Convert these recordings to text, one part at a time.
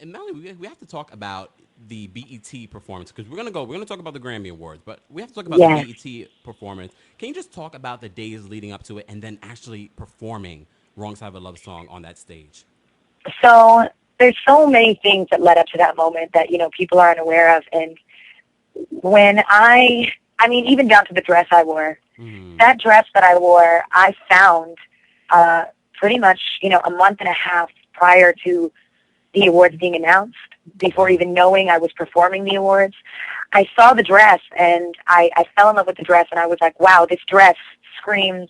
And Melanie, we have to talk about the BET performance because we're gonna talk about the Grammy Awards, but we have to talk about the Yes. BET performance. Can you just talk about the days leading up to it and then actually performing "Wrong Side of a Love Song" on that stage? So there's so many things that led up to that moment that, people aren't aware of. And when I mean, even down to the dress I wore, Mm-hmm. that dress that I wore, I found pretty much, a month and a half prior to the awards being announced, before Wow. even knowing I was performing the awards. I saw the dress and I fell in love with the dress, and I was like, wow, this dress screams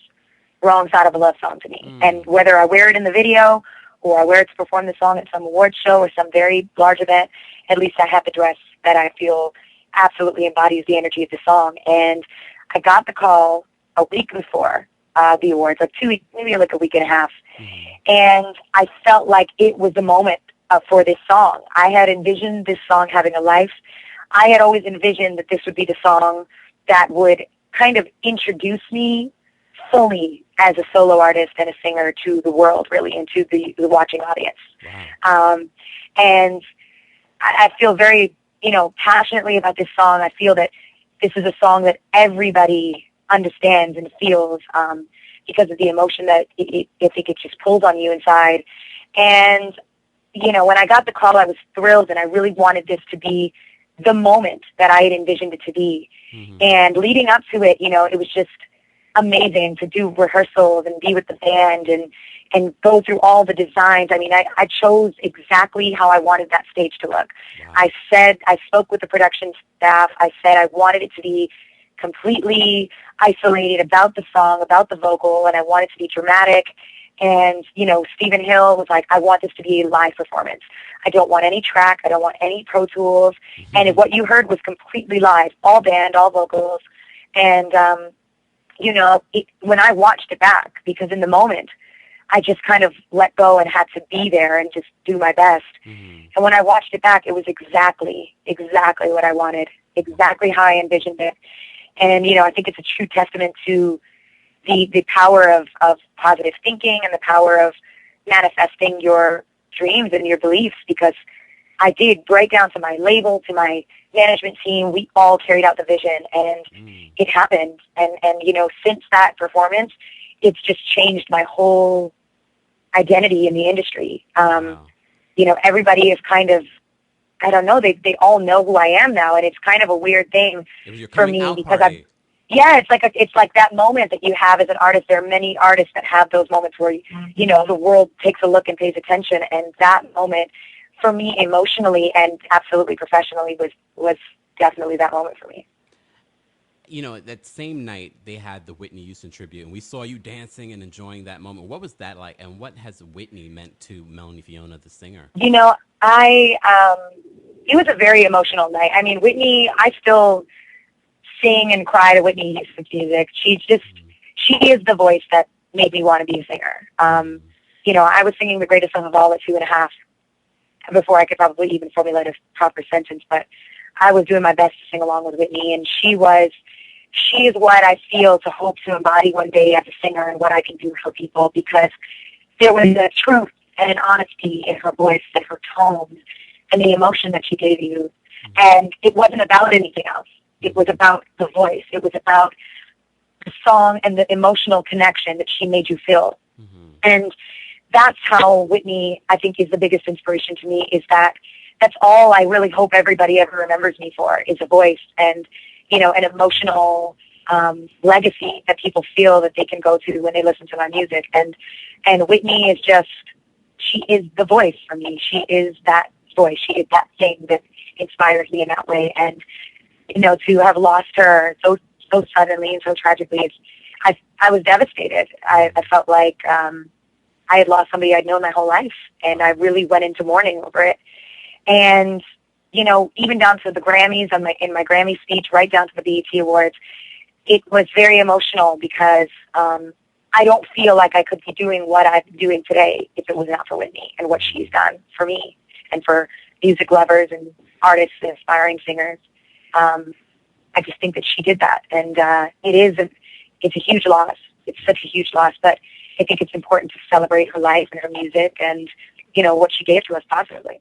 Wrong Side of a Love Song to me. And Mm. whether I wear it in the video or I wear it to perform the song at some award show or some very large event, at least I have the dress that I feel absolutely embodies the energy of the song. And I got the call a week before the awards, like 2 weeks, maybe like a week and a half. Mm-hmm. And I felt like it was the moment for this song. I had envisioned this song having a life. I had always envisioned that this would be the song that would kind of introduce me fully as a solo artist and a singer to the world, really, and to the watching audience. Wow. Um, and I feel very, passionately about this song. I feel that this is a song that everybody understands and feels because of the emotion that I think it just pulls on you inside. And, when I got the call, I was thrilled, and I really wanted this to be the moment that I had envisioned it to be. Mm-hmm. And leading up to it, it was just amazing to do rehearsals and be with the band and go through all the designs. I mean, I chose exactly how I wanted that stage to look. Wow. I spoke with the production staff. I said I wanted it to be completely isolated about the song, about the vocal, and I wanted it to be dramatic. And, Stephen Hill was like, I want this to be a live performance. I don't want any track. I don't want any Pro Tools. And what you heard was completely live, all band, all vocals. And, when I watched it back, because in the moment, I just kind of let go and had to be there and just do my best. Mm-hmm. And when I watched it back, it was exactly what I wanted, exactly how I envisioned it. And, I think it's a true testament to the power of positive thinking and the power of manifesting your dreams and your beliefs, because I did, right down to my label, to my management team, we all carried out the vision, and Mm. it happened. And since that performance, it's just changed my whole identity in the industry. Wow. Everybody is kind of, I don't know, they all know who I am now, and it's kind of a weird thing It was your for coming me out because party. yeah, it's like that moment that you have as an artist. There are many artists that have those moments where, the world takes a look and pays attention, and that moment for me emotionally and absolutely professionally was definitely that moment for me. That same night they had the Whitney Houston tribute, and we saw you dancing and enjoying that moment. What was that like, and what has Whitney meant to Melanie Fiona, the singer? It was a very emotional night. I mean, Whitney, I still sing and cry to Whitney Houston's music. She is the voice that made me want to be a singer. I was singing the greatest song of all at 2.5 before I could probably even formulate a proper sentence, but I was doing my best to sing along with Whitney, and she is what I feel to hope to embody one day as a singer and what I can do for people, because there was a truth and an honesty in her voice and her tone and the emotion that she gave you. And it wasn't about anything else. It was about the voice. It was about the song and the emotional connection that she made you feel. Mm-hmm. And that's how Whitney, I think, is the biggest inspiration to me, is that that's all I really hope everybody ever remembers me for, is a voice and, an emotional legacy that people feel that they can go to when they listen to my music. And Whitney is she is the voice for me. She is that voice. She is that thing that inspires me in that way. And, to have lost her so suddenly and so tragically, I was devastated. I felt like I had lost somebody I'd known my whole life, and I really went into mourning over it. And, even down to the Grammys, in my Grammy speech, right down to the BET Awards, it was very emotional because I don't feel like I could be doing what I'm doing today if it was not for Whitney and what she's done for me and for music lovers and artists and aspiring singers. I just think that she did that, and it's a huge loss. It's such a huge loss, but I think it's important to celebrate her life and her music and, what she gave to us positively.